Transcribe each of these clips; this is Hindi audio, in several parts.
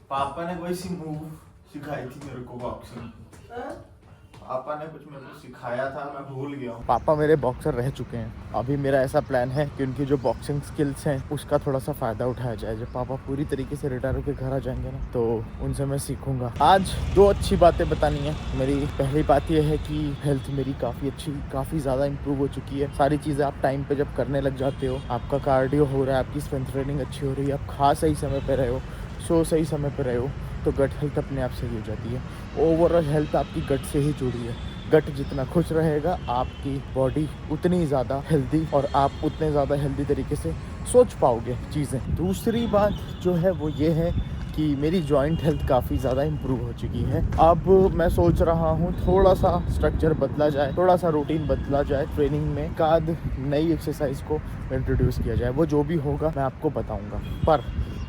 पापा ने कोई सी मूव सिखाई थी मेरे को बॉक्सिंग। पापा ने कुछ मेरे को सिखाया था, मैं भूल गया हूँ। पापा मेरे बॉक्सर रह चुके हैं। अभी मेरा ऐसा प्लान है कि उनकी जो बॉक्सिंग स्किल्स हैं उसका थोड़ा सा फ़ायदा उठाया जाए। जब पापा पूरी तरीके से रिटायर होकर घर आ जाएंगे ना, तो उनसे मैं सीखूंगा। आज दो अच्छी बातें बतानी है। मेरी पहली बात यह है कि हेल्थ मेरी काफ़ी ज़्यादा इंप्रूव हो चुकी है। सारी चीज़ें आप टाइम पे जब करने लग जाते हो, आपका कार्डियो हो रहा है, आपकी स्ट्रेंथ ट्रेनिंग अच्छी हो रही है, आप खा सही समय पर रहे हो, सो सही समय पर रहे हो, तो गट हेल्थ अपने आप सही हो जाती है। ओवरऑल हेल्थ आपकी गट से ही जुड़ी है। गट जितना खुश रहेगा, आपकी बॉडी उतनी ज़्यादा हेल्दी और आप उतने ज़्यादा हेल्दी तरीके से सोच पाओगे चीज़ें। दूसरी बात जो है वो ये है कि मेरी जॉइंट हेल्थ काफ़ी ज़्यादा इम्प्रूव हो चुकी है। अब मैं सोच रहा हूँ थोड़ा सा स्ट्रक्चर बदला जाए, थोड़ा सा रूटीन बदला जाए ट्रेनिंग में, काद नई एक्सरसाइज को इंट्रोड्यूस किया जाए। वो जो भी होगा मैं आपको बताऊँगा। पर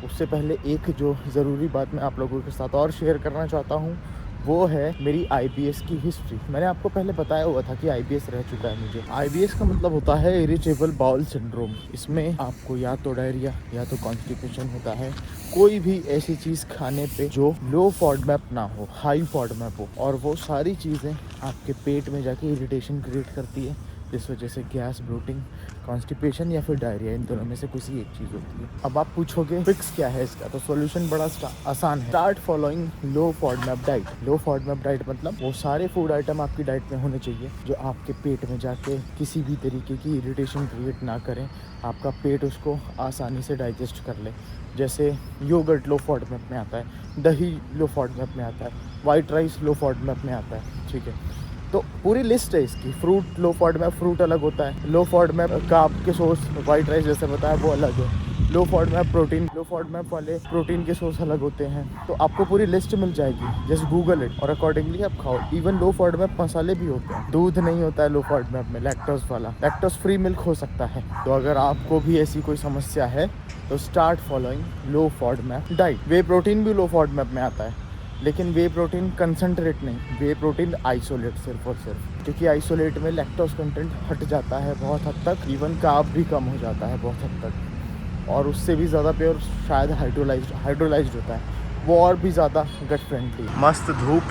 उससे पहले एक जो ज़रूरी बात मैं आप लोगों के साथ और शेयर करना चाहता हूँ, वो है मेरी IBS की हिस्ट्री। मैंने आपको पहले बताया हुआ था कि IBS रह चुका है मुझे। IBS का मतलब होता है इरिटेबल बाउल सिंड्रोम। इसमें आपको या तो डायरिया या तो कॉन्स्टिपेशन होता है, कोई भी ऐसी चीज़ खाने पे जो लो फॉडमैप ना हो, हाई फॉडमैप हो, और वो सारी चीज़ें आपके पेट में जाके इरिटेशन क्रिएट करती है, जिस वजह से गैस, ब्लोटिंग, कॉन्स्टिपेशन या फिर डायरिया, इन दोनों में से किसी एक चीज़ होती है। अब आप पूछोगे फिक्स क्या है इसका, तो सॉल्यूशन बड़ा आसान है। स्टार्ट फॉलोइंग लो फॉडमैप डाइट। लो फॉडमैप डाइट मतलब वो सारे फूड आइटम आपकी डाइट में होने चाहिए जो आपके पेट में जाके किसी भी तरीके की इरिटेशन क्रिएट ना करें, आपका पेट उसको आसानी से डाइजेस्ट कर ले। जैसे योगर्ट लो फॉडमैप में आता है, दही लो फॉडमैप में आता है, वाइट राइस लो फॉडमैप में आता है, ठीक है। तो पूरी लिस्ट है इसकी। फ्रूट लो फॉडमैप, फ्रूट अलग होता है। लो फॉडमैप कार्ब के सोर्स, वाइट राइस जैसे बताया वो अलग है। लो फॉडमैप प्रोटीन, लो फॉडमैप वाले प्रोटीन के सोर्स अलग होते हैं। तो आपको पूरी लिस्ट मिल जाएगी, जस्ट गूगल इट और अकॉर्डिंगली आप खाओ। इवन लो फॉडमैप मसाले भी होते हैं। दूध नहीं होता है लो फॉडमैप में, लैक्टोज वाला। लैक्टोज फ्री मिल्क हो सकता है। तो अगर आपको भी ऐसी कोई समस्या है तो स्टार्ट फॉलोइंग लो फॉडमैप डाइट। वे प्रोटीन भी लो फॉडमैप में आता है, लेकिन वे प्रोटीन कंसनट्रेट नहीं, वे प्रोटीन आइसोलेट सिर्फ और सिर्फ, क्योंकि आइसोलेट में लैक्टोज कंटेंट हट जाता है बहुत हद तक, इवन कार्ब भी कम हो जाता है बहुत हद तक, और उससे भी ज़्यादा प्योर शायद हाइड्रोलाइज्ड होता है, वो और भी ज़्यादा गट फ्रेंडली। मस्त धूप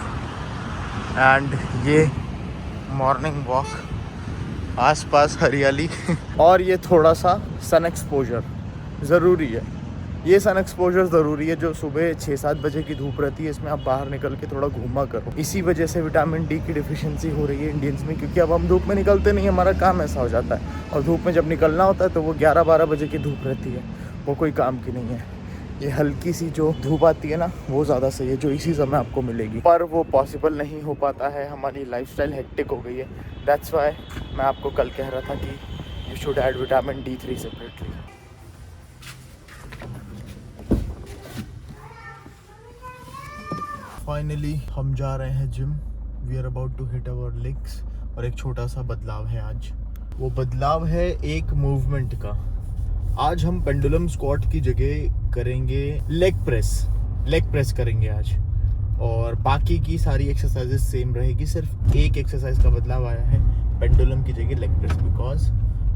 एंड ये मॉर्निंग वॉक, आसपास हरियाली और ये थोड़ा सा सन एक्सपोजर ज़रूरी है। ये सन एक्सपोजर ज़रूरी है। जो सुबह 6-7 बजे की धूप रहती है, इसमें आप बाहर निकल के थोड़ा घूमा करो। इसी वजह से विटामिन डी की डिफिशिएंसी हो रही है इंडियंस में, क्योंकि अब हम धूप में निकलते नहीं, हमारा काम ऐसा हो जाता है। और धूप में जब निकलना होता है तो वो 11-12 बजे की धूप रहती है, वो कोई काम की नहीं है। ये हल्की सी जो धूप आती है ना, वो ज़्यादा सही है, जो इसी समय आपको मिलेगी। पर वो पॉसिबल नहीं हो पाता है, हमारी लाइफस्टाइल हेक्टिक हो गई है। दैट्स वाई मैं आपको कल कह रहा था कि you should add vitamin D3 separately. Finally हम जा रहे हैं gym. We are about to hit our legs. और एक छोटा सा बदलाव है आज। वो बदलाव है एक मूवमेंट का। आज हम पेंडुलम स्क्वाट की जगह करेंगे लेग प्रेस करेंगे आज, और बाकी की सारी एक्सरसाइजेस सेम रहेगी। सिर्फ एक एक्सरसाइज का बदलाव आया है, पेंडुलम की जगह leg press, because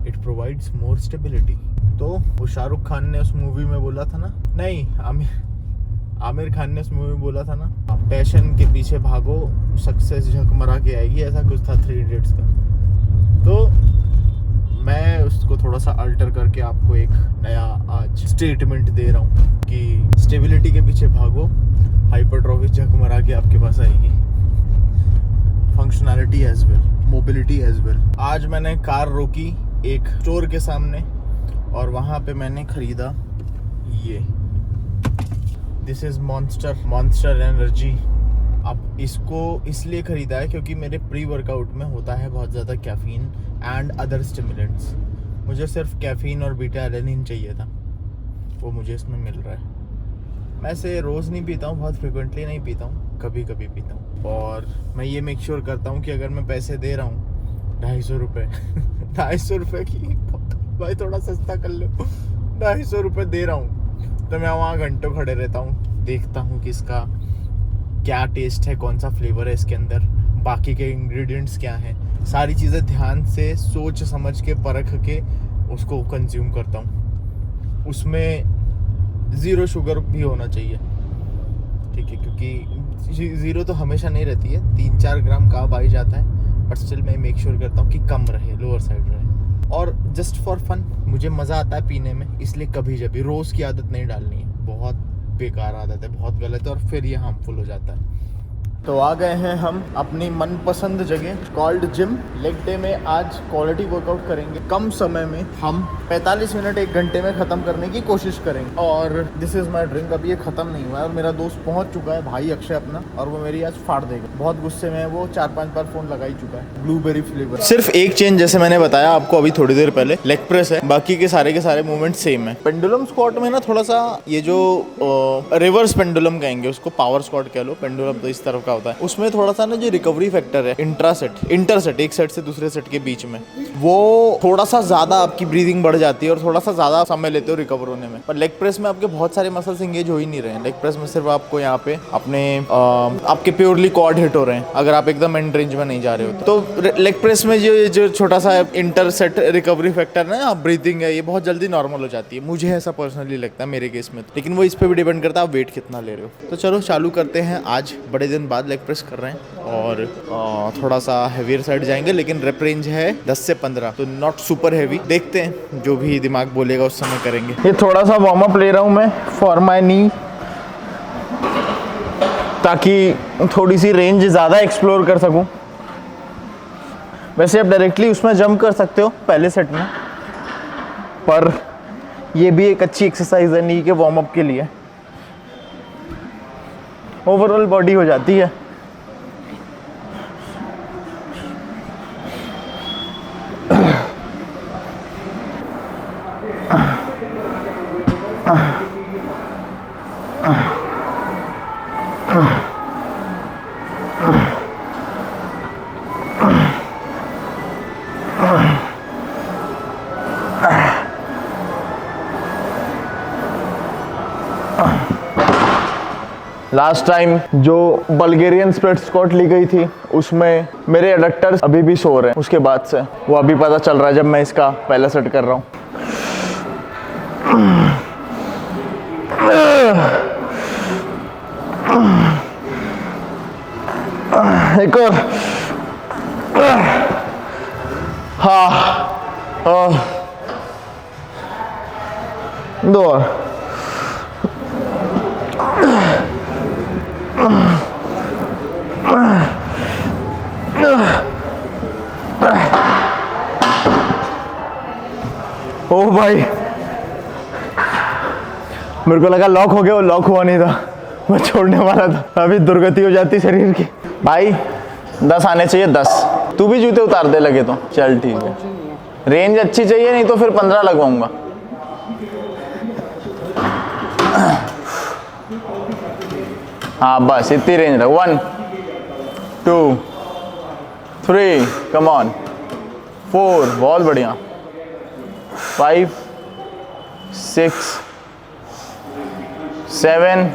it provides more stability. तो वो शाहरुख खान ने उस मूवी में बोला था ना, नहीं आमिर खान ने उस मूवी में बोला था ना, पैशन के पीछे भागो, सक्सेस झक मरा के आएगी, ऐसा कुछ था 3 इडियट्स का। तो मैं उसको थोड़ा सा अल्टर करके आपको एक नया आज स्टेटमेंट दे रहा हूँ कि स्टेबिलिटी के पीछे भागो, हाइपरट्रॉफी झक मरा के आपके पास आएगी। Functionality as well, mobility as well. आज मैंने कार रोकी एक स्टोर के सामने और वहाँ पे मैंने खरीदा ये, दिस इज मॉन्स्टर एनर्जी। अब इसको इसलिए ख़रीदा है क्योंकि मेरे प्री वर्कआउट में होता है बहुत ज़्यादा कैफ़ीन एंड अदर स्टिमुलेंट्स। मुझे सिर्फ कैफ़ीन और बीटा एलेनिन चाहिए था, वो मुझे इसमें मिल रहा है। मैं इसे रोज़ नहीं पीता हूँ, बहुत फ्रिक्वेंटली नहीं पीता हूँ, कभी कभी पीता हूँ। और मैं ये मेक श्योर करता हूँ कि अगर मैं पैसे दे रहा हूँ 250 रुपये 250 रुपये की, भाई थोड़ा सस्ता कर लो, 250 रुपये दे रहा हूँ तो मैं वहाँ घंटों खड़े रहता हूँ, देखता हूँ कि इसका क्या टेस्ट है, कौन सा फ्लेवर है इसके अंदर, बाकी के इंग्रेडिएंट्स क्या हैं, सारी चीज़ें ध्यान से सोच समझ के परख के उसको कंज्यूम करता हूँ। उसमें 0 शुगर भी होना चाहिए, ठीक है, क्योंकि ज़ीरो तो हमेशा नहीं रहती है, 3-4 ग्राम कार्ब आ ही जाता है, बट स्टिल मैं मेक श्योर करता हूँ कि कम रहे, लोअर साइड रहे। और जस्ट फॉर फन मुझे मज़ा आता है पीने में, इसलिए कभी जब भी रोज़ की आदत नहीं डालनी है, बहुत बेकार आदत है, बहुत गलत है और फिर ये हार्मफुल हो जाता है। तो आ गए हैं हम अपनी मनपसंद जगह कॉल्ड जिम। लेग डे में आज क्वालिटी वर्कआउट करेंगे, कम समय में हम 45 मिनट 1 घंटे में ख़त्म करने की कोशिश करेंगे। और दिस इज़ माई ड्रिंक, अभी ये ख़त्म नहीं हुआ है और मेरा दोस्त पहुंच चुका है, भाई अक्षय अपना, और वो मेरी आज फाड़ देगा। बहुत गुस्से में है वो, 4-5 बार फ़ोन लगा ही चुका है। Blueberry flavour. सिर्फ एक चेंज, जैसे मैंने बताया आपको अभी थोड़ी देर पहले, लेग प्रेस है, बाकी के सारे मूवमेंट सेम है। पेंडुलम स्क्वाट में ना थोड़ा सा ये जो रिवर्स पेंडुलम कहेंगे उसको, पावर स्क्वाट कह लो, पेंडुलम तो इस तरफ का होता है, उसमें थोड़ा सा ना जो रिकवरी फैक्टर है, इंटर सेट एक सेट से दूसरे सेट के बीच में, वो थोड़ा सा ज्यादा आपकी ब्रीदिंग बढ़ जाती है और थोड़ा सा ज्यादा समय लेते हो रिकवर होने में। पर लेग प्रेस में आपके बहुत सारे मसल्स एंगेज हो ही नहीं रहे हैं। लेग प्रेस में सिर्फ आपको यहाँ पे अपने आपके प्योरली क्वाड हिट हो रहे हैं, अगर आप एकदम एंड रेंज में नहीं जा रहे हो तो। लेग प्रेस में जो छोटा सा इंटर सेट रिकवरी फैक्टर है ना, ब्रीदिंग है, ये बहुत जल्दी नॉर्मल हो जाती है, मुझे ऐसा पर्सनली लगता है मेरे केस में। लेकिन वो इस पे भी डिपेंड करता है आप वेट कितना ले रहे हो। तो चलो चालू करते हैं, आज बड़े दिन बाद लेग प्रेस कर रहे हैं और थोड़ा सा हैवियर साइड जाएंगे, लेकिन रेप रेंज है 10 से 15, तो नॉट सुपर हैवी। देखते हैं, जो भी दिमाग बोलेगा उस समय करेंगे। ये थोड़ा सा वार्म अप ले रहा हूँ मैं फॉर माय नी, ताकि थोड़ी सी रेंज ज़्यादा एक्सप्लोर कर सकूँ। वैसे आप डायरेक्टली उसमें जंप कर सकते हो पहले सेट में, पर ये भी एक अच्छी एक्सरसाइज है नी के वार्म अप के लिए, ओवरऑल बॉडी हो जाती है। लास्ट टाइम जो बल्गेरियन स्प्लिट स्क्वाट ली गई थी उसमें मेरे एडक्टर्स अभी भी सो रहे हैं, उसके बाद से वो अभी पता चल रहा है जब मैं इसका पहला सेट कर रहा हूँ। एक और, हाँ, दो और, ओ भाई मेरे को लगा लॉक हो गया, वो लॉक हुआ नहीं था, मैं छोड़ने वाला था, अभी दुर्गति हो जाती शरीर की। भाई 10 आने चाहिए, 10। तू भी जूते उतार दे लगे तो चल ठीक है, रेंज अच्छी चाहिए, नहीं तो फिर 15 लगवाऊंगा। हाँ बस इतनी रेंज रख, 1 2 3 कम ऑन, 4 बहुत बढ़िया, 5 6 7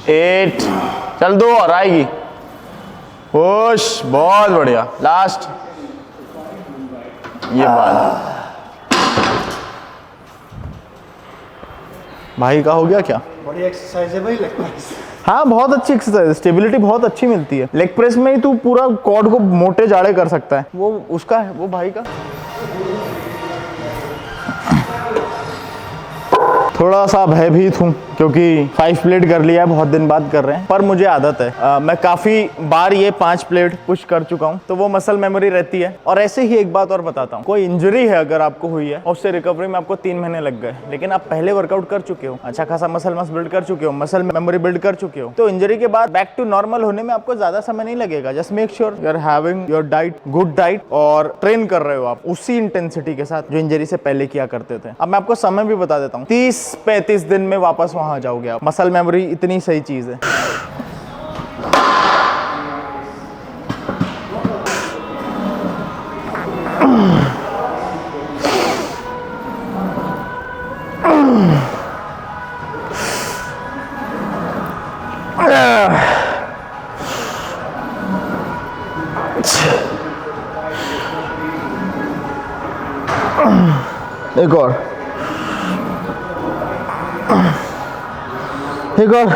8, चल 2 और आएगी, खुश, बहुत बढ़िया, लास्ट, ये बात भाई का हो गया क्या? बड़ी एक्सरसाइज है भाई लेग प्रेस। हाँ बहुत अच्छी एक्सरसाइज है, स्टेबिलिटी बहुत अच्छी मिलती है लेग प्रेस में ही, तू पूरा कॉर्ड को मोटे जाड़े कर सकता है। वो उसका है, वो भाई का थोड़ा सा भयभीत हूँ क्योंकि 5 प्लेट कर लिया है, बहुत दिन बाद कर रहे हैं, पर मुझे आदत है। मैं काफ़ी बार ये 5 प्लेट पुश कर चुका हूँ, तो वो मसल मेमोरी रहती है। और ऐसे ही एक बात और बताता हूँ, कोई इंजरी है अगर आपको हुई है, उससे रिकवरी में आपको 3 महीने लग गए, लेकिन आप पहले वर्कआउट कर चुके हो, अच्छा खासा मसल मास बिल्ड कर चुके हो, मसल मेमोरी बिल्ड कर चुके हो, तो इंजरी के बाद बैक टू नॉर्मल होने में आपको ज़्यादा समय नहीं लगेगा। Just make sure you are having your diet, good diet, और ट्रेन कर रहे हो आप उसी इंटेंसिटी के साथ जो इंजरी से पहले किया करते थे। अब मैं आपको समय भी बता देता हूँ, 30-35 दिन में वापस वहाँ जाओगे आप। मसल मेमोरी इतनी सही चीज है। एक और, एक और।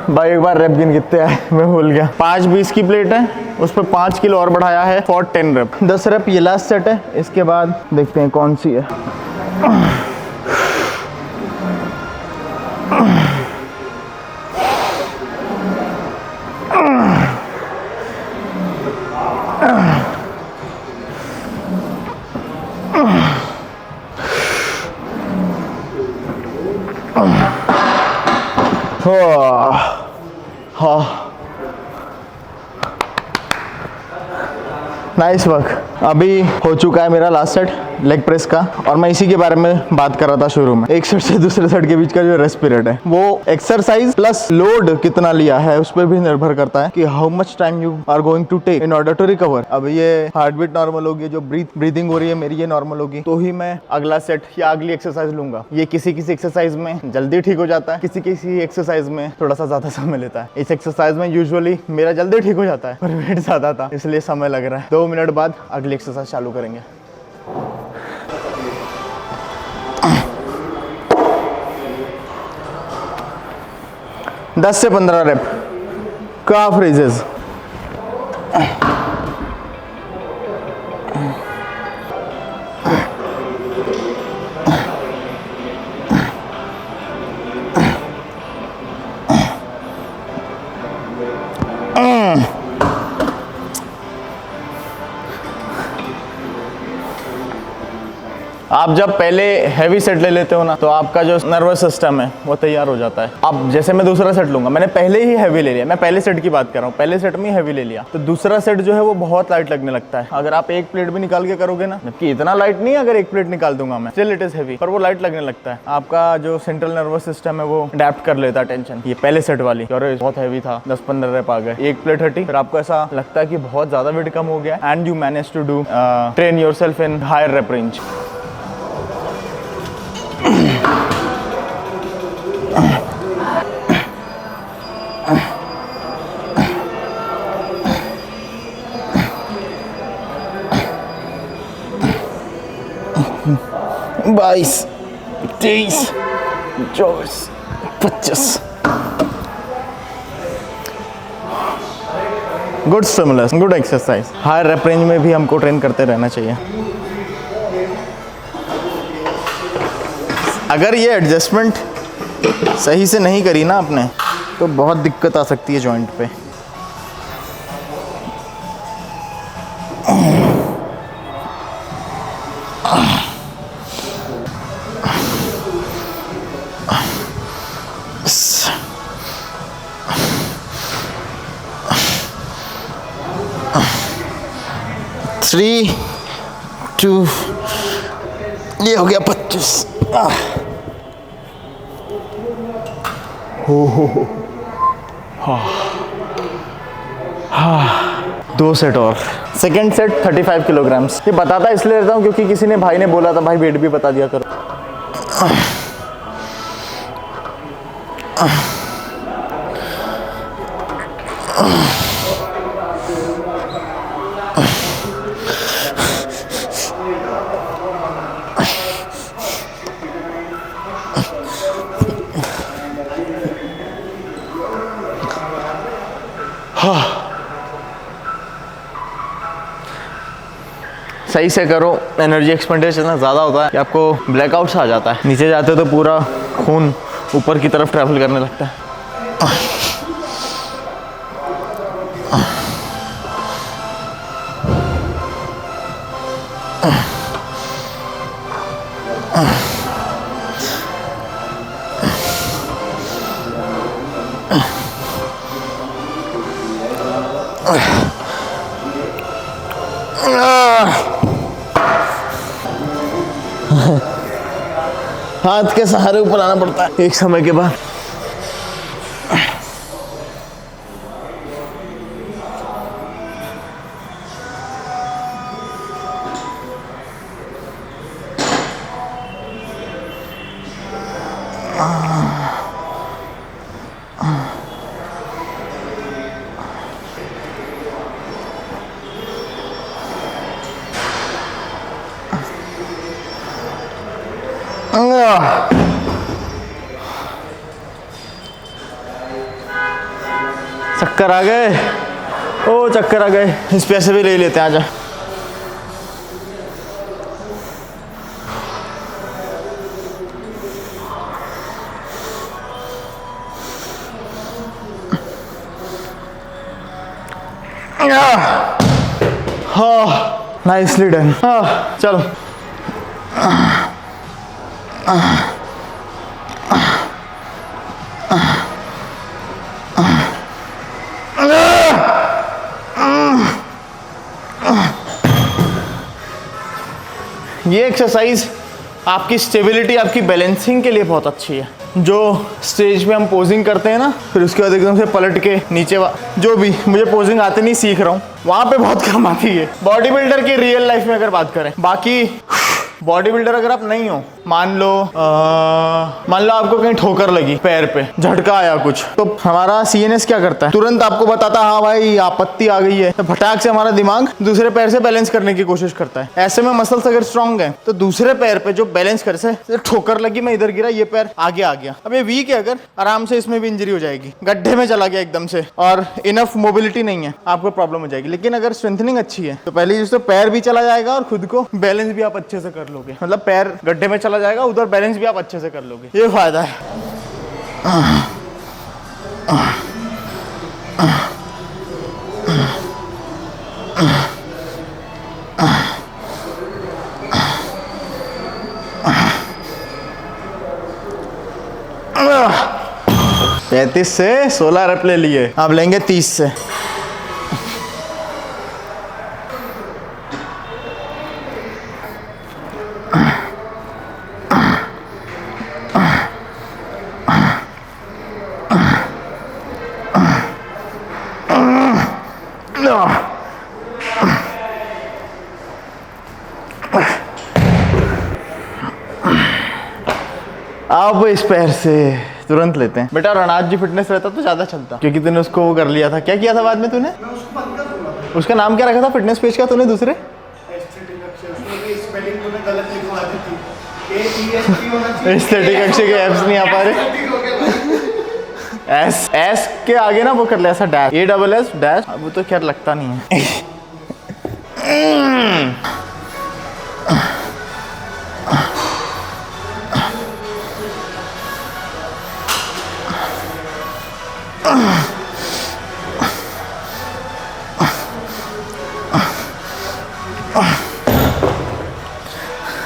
भाई एक बार रेप गिन कितने आए मैं भूल गया। 5-20 की प्लेट है, उस पर 5 किलो और बढ़ाया है फॉर 10 रेप। 10 रेप ये लास्ट सेट है, इसके बाद देखते हैं कौन सी है। Nice work. अभी हो चुका है मेरा लास्ट सेट लेग प्रेस का, और मैं इसी के बारे में बात कर रहा था शुरू में। एक सेट से दूसरे सेट के बीच का जो रेस्ट पीरियड है, वो एक्सरसाइज प्लस लोड कितना लिया है उस पर भी निर्भर करता है कि how much time you are going to take in order to recover. अब ये हार्ट बीट नॉर्मल होगी, जो ब्रीथिंग हो रही है मेरी ये नॉर्मल होगी, तो ही मैं अगला सेट या अगली एक्सरसाइज लूंगा। ये किसी किसी एक्सरसाइज में जल्दी ठीक हो जाता है, किसी किसी एक्सरसाइज में थोड़ा सा ज्यादा समय लेता है। इस एक्सरसाइज में यूजुअली मेरा जल्दी ठीक हो जाता है, पर वेट ज्यादा था इसलिए समय लग रहा है। 2 मिनट बाद अगली एक्सरसाइज चालू करेंगे। दस से 15 रेप काफ रेजेस। आप जब पहले हैवी सेट ले लेते हो ना, तो आपका जो नर्वस सिस्टम है वो तैयार हो जाता है। अब जैसे मैं दूसरा सेट लूंगा, मैंने पहले ही हैवी ले लिया, मैं पहले सेट की बात कर रहा हूँ, पहले सेट में ही हैवी ले लिया, तो दूसरा सेट जो है वो बहुत लाइट लगने लगता है। अगर आप एक प्लेट भी निकाल के करोगे ना, जबकि इतना लाइट नहीं है, अगर एक प्लेट निकाल दूंगा मैं, स्टिल इट इज हैवी, पर वो लाइट लगने लगता है। आपका जो सेंट्रल नर्वस सिस्टम है वो अडेप्ट कर लेता है टेंशन। ये पहले सेट वाली बहुत हैवी था, 10-15 रेप आ गए, एक प्लेट हटी, फिर आपको ऐसा लगता है कि बहुत ज्यादा वेट कम हो गया, and you manage to do train yourself in higher rep range. बाईस, 23, 24, 25। Good stimulus, good exercise. Higher rep range में भी हमको ट्रेन करते रहना चाहिए। अगर ये एडजस्टमेंट सही से नहीं करी ना आपने, तो बहुत दिक्कत आ सकती है जॉइंट पे। थ्री, 2, ये हो गया 25। हो 2 सेट और। Second set 35 kilograms. ये बताता इसलिए रहता हूँ क्योंकि किसी ने भाई ने बोला था, भाई वेट भी बता दिया करो। सही से करो, एनर्जी एक्सपेंडिचर इतना ज़्यादा होता है कि आपको ब्लैकआउट सा आ जाता है। नीचे जाते हो तो पूरा खून ऊपर की तरफ ट्रैवल करने लगता है। हाथ के सहारे ऊपर आना पड़ता है एक समय के बाद। चक्कर आ गए, ओ चक्कर आ गए। इस पैसे भी ले लेते हैं, आजा। हाँ, नाइसली डन। हाँ चलो। ये एक्सरसाइज आपकी स्टेबिलिटी, आपकी बैलेंसिंग के लिए बहुत अच्छी है। जो स्टेज पे हम पोजिंग करते हैं ना, फिर उसके बाद एकदम से पलट के नीचे, जो भी मुझे पोजिंग आते नहीं, सीख रहा हूँ, वहाँ पे बहुत काम आती है। बॉडी बिल्डर की रियल लाइफ में अगर बात करें, बाकी बॉडी बिल्डर अगर आप नहीं हो, मान लो आपको कहीं ठोकर लगी, पैर पे झटका आया कुछ, तो हमारा सीएनएस क्या करता है, तुरंत आपको बताता है हाँ भाई आपत्ति आ गई है, तो फटाक से हमारा दिमाग दूसरे पैर से बैलेंस करने की कोशिश करता है। ऐसे में मसल्स अगर स्ट्रांग है तो दूसरे पैर पे जो बैलेंस कर से ठोकर लगी, मैं इधर गिरा, ये पैर आगे आ गया, अब ये वीक है, अगर आराम से इसमें भी इंजरी हो जाएगी, गड्ढे में चला गया एकदम से और इनफ मोबिलिटी नहीं है, आपको प्रॉब्लम हो जाएगी। लेकिन अगर स्ट्रेंथनिंग अच्छी है तो पहली चीज तो पैर भी चला जाएगा और खुद को बैलेंस भी आप अच्छे से कर लोगे, मतलब पैर गड्ढे में चला जाएगा, उधर बैलेंस भी आप अच्छे से कर लोगे, ये फायदा है। पैंतीस से 16 रेप ले लिए, अब लेंगे 30 से। अब इस पैर से तुरंत लेते हैं। बेटा रणाज जी फिटनेस रहता तो ज्यादा चलता, क्योंकि तूने उसको वो कर लिया था। क्या किया था बाद में तूने? उसका नाम क्या रखा था फिटनेस पेज का तूने दूसरे? एस्थेटिक अक्षय के एप्स नहीं आ पा रहे। एस के आगे ना वो कर लिया ऐसा डैश, ASS डैश, अब वो तो खैर लगता नहीं है।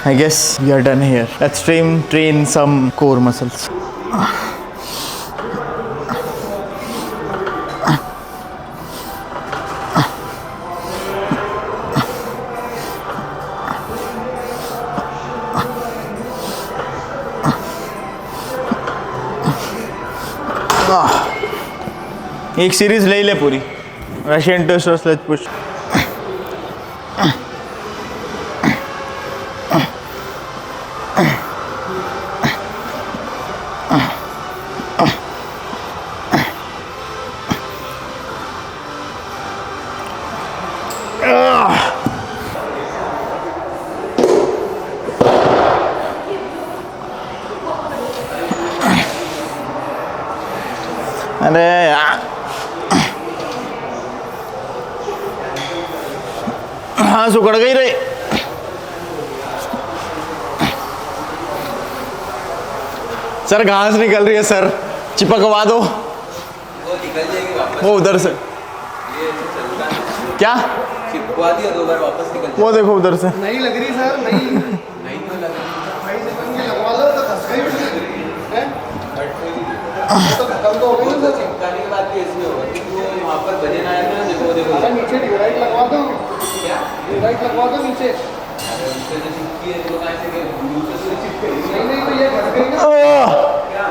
I guess we are done here. Let's train some core muscles. एक सीरीज ले ले पूरी, रशियन टोस्ट और स्लेज पुश। अरे यार, हाँ सुकड़ गई रे। सर घास निकल रही है सर, चिपकवा दो। वो निकल जाएगी वापस, वो उधर से। क्या चिपकवा दिया, 2 बार वापस निकल जाएगी। वो देखो उधर से नहीं लग रही सर, नहीं तो लग रही, भाई से बन के लगवा लो तो फंस गई है। तो खत्म तो हो गई, तो चिपकाने के बाद भी ऐसे होगा कि वो वहाँ पर बने ना आए ना। देखो देखो नीचे डिवाइड लगवा दो, क्या डिवाइड लगवा दो नीचे। अरे उससे जो चिपकी है तो कैसे के दूसरे से चिपके, नहीं तो ये फंस गई ना। क्या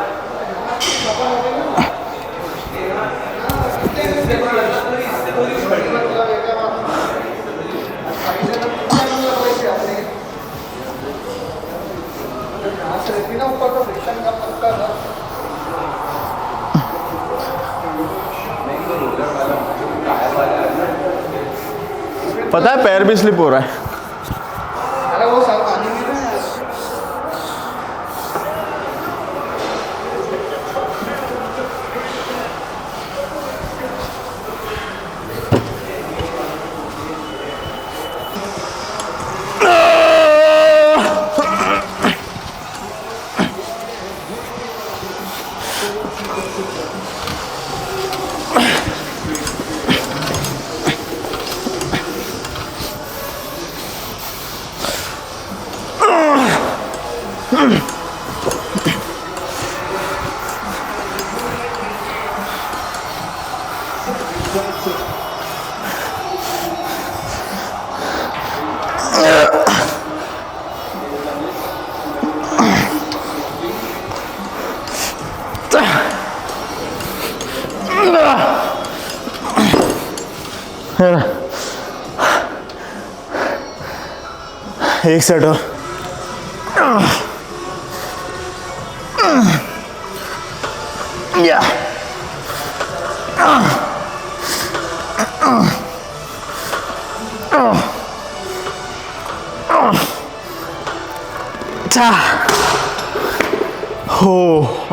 पता है पैर भी स्लिप हो रहा है। अरे वो सब एक सेट और। या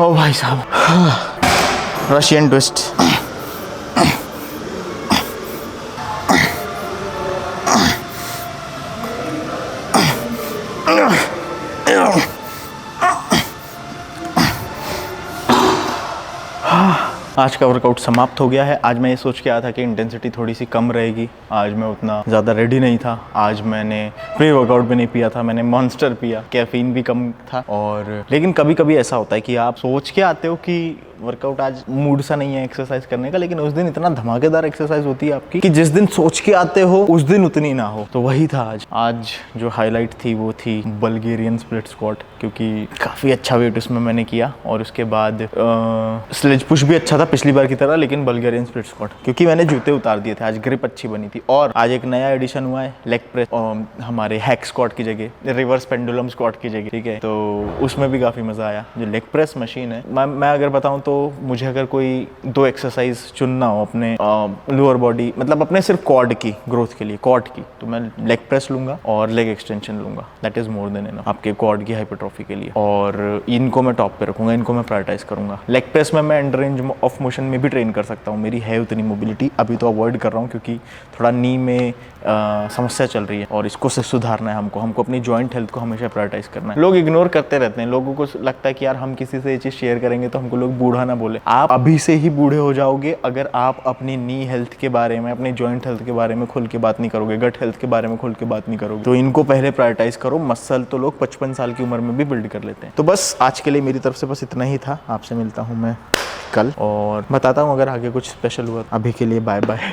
ओ भाई साहब, रशियन ट्विस्ट। आज का वर्कआउट समाप्त हो गया है। आज मैं ये सोच के आया था कि इंटेंसिटी थोड़ी सी कम रहेगी। आज मैं उतना ज़्यादा रेडी नहीं था। आज मैंने प्री वर्कआउट भी नहीं पिया था, मैंने मॉन्स्टर पिया, कैफीन भी कम था। और लेकिन कभी कभी ऐसा होता है कि आप सोच के आते हो कि वर्कआउट आज मूड सा नहीं है एक्सरसाइज करने का, लेकिन उस दिन इतना धमाकेदार एक्सरसाइज होती है आपकी कि जिस दिन सोच के आते हो उस दिन उतनी ना हो। तो वही था आज जो हाईलाइट थी वो थी बल्गेरियन स्प्लिट स्क्वाट, क्योंकि काफ़ी अच्छा वेट उसमें मैंने किया। और उसके बाद स्लेज पुश भी अच्छा था पिछली बार की तरह, लेकिन बल्गेरियन स्प्लिट स्क्वाट क्योंकि मैंने जूते उतार दिए थे। आज ग्रिप अच्छी बनी थी। और आज एक नया एडिशन हुआ है लेग प्रेस, हमारे हैक स्क्वाट की जगह रिवर्स पेंडुलम स्क्वाट की जगह, ठीक है। तो उसमें भी काफ़ी मज़ा आया। जो लेग प्रेस मशीन है, मैं अगर बताऊँ तो मुझे अगर कोई 2 एक्सरसाइज चुनना हो अपने लोअर बॉडी, मतलब अपने सिर्फ क्वाड की ग्रोथ के लिए, क्वाड की, तो मैं लेग प्रेस लूँगा और लेग एक्सटेंशन लूँगा। That is more than enough आपके क्वाड की हाइपरट्रॉफी के लिए। और इनको मैं टॉप पे रखूँगा, इनको मैं प्रायोरिटाइज करूँगा। लेग प्रेस में मैं अंडर रेंज ऑफ मोशन में भी ट्रेन कर सकता हूँ, मेरी है उतनी मोबिलिटी। अभी तो अवॉइड कर रहा हूँ क्योंकि थोड़ा नी में समस्या चल रही है और इसको से सुधारना है हमको अपनी जॉइंट हेल्थ को हमेशा प्रायोरिटाइज करना है। लोग इग्नोर करते रहते हैं, लोगों को लगता है कि यार हम किसी से ये चीज़ शेयर करेंगे तो हमको लोग बूढ़ा ना बोले। आप अभी से ही बूढ़े हो जाओगे अगर आप अपनी नी हेल्थ के बारे में, अपनी जॉइंट हेल्थ के बारे में खुल के बात नहीं करोगे, गट हेल्थ के बारे में खुल के बात नहीं करोगे। तो इनको पहले प्रायोरिटाइज करो। मसल तो लोग 55 साल की उम्र में भी बिल्ड कर लेते हैं। तो बस आज के लिए मेरी तरफ से बस इतना ही था। आपसे मिलता हूँ मैं कल और बताता हूँ अगर आगे कुछ स्पेशल हुआ। अभी के लिए बाय बाय।